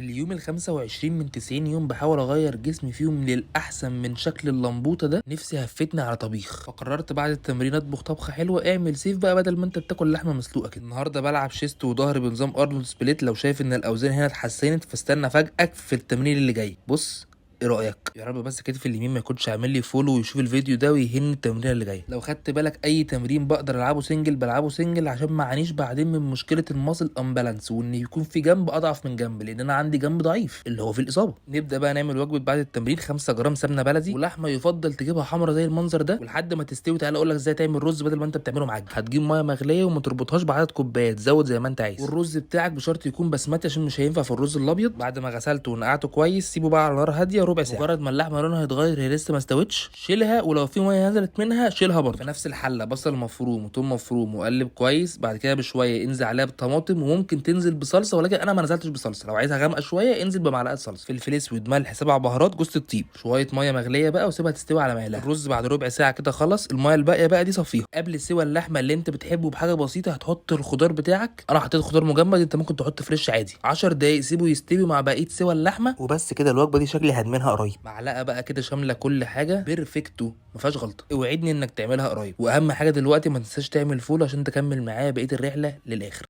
اليوم ال25 من 90 يوم بحاول اغير جسمي فيهم للاحسن من شكل اللمبوطه ده. نفسي هفتني على طبيخ، فقررت بعد التمرين اطبخ طبخه حلوه. اعمل سيف بقى بدل ما انت بتاكل لحمه مسلوقه كده. النهارده بلعب شيست وظهر بنظام ارنولد سبليت. لو شايف ان الاوزان هنا اتحسنت فاستنى افاجئك في التمرين اللي جاي. بص، ايه رايك؟ يا رب بس كتف اليمين ما يكونش عامل لي فولو ويشوف الفيديو ده ويهن التمرين اللي جاي. لو خدت بالك اي تمرين بقدر العبه سنجل بلعبه سنجل عشان ما اعانيش بعدين من مشكله الماسل امبالانس، وان يكون في جنب اضعف من جنب، لان انا عندي جنب ضعيف اللي هو في الاصابه. نبدا بقى نعمل وجبه بعد التمرين. 5 جرام سمنه بلدي ولحمه، يفضل تجيبها حمرا زي المنظر ده، ولحد ما تستوي تعالى اقول لك ازاي تعمل رز بدل ما انت بتعمله معاك. هتجيب ميه مغليه وما تربطهاش بعدد كوبايات، زود زي ما انت عايز. والرز بتاعك بشرط يكون بسمتي عشان مش هينفع في الرز الابيض. بعد ما غسلته ونقعته كويس سيبه بقى على نار هاديه ربع ساعه. مجرد ما اللحمه لونها يتغير هي لسه ما استوتش شيلها، ولو في ميه نزلت منها شيلها برضه. في نفس الحله بصل مفروم وثوم مفروم وقلب كويس. بعد كده بشويه انزل عليها بطماطم، وممكن تنزل بصلصه ولكن انا ما نزلتش بصلصه. لو عايزها غامقه شويه انزل بمعلقه صلصه، فلفل اسود، ملح، 7 بهارات، جوز الطيب، شويه ميه مغليه بقى وسيبها تستوي على مهلها. الرز بعد ربع ساعه كده خلص. الميه الباقيه بقى دي صفيها. قبل سوى اللحمه اللي انت بتحبه بحاجه بسيطه هتحط الخضار بتاعك. انا حطيت خضار مجمد، انت ممكن تحط فريش عادي. 10 دقايق سيبه يستوي مع بقيه سوى اللحمه وبس كده. الوجبه دي شكلي هدمنها قريب. معلقه بقى كده شامله كل حاجه بيرفكتو، ما فيهاش غلطه. اوعدني انك تعملها قريب. واهم حاجه دلوقتي ما تنساش تعمل فولو عشان تكمل معايا بقيه الرحله للاخر.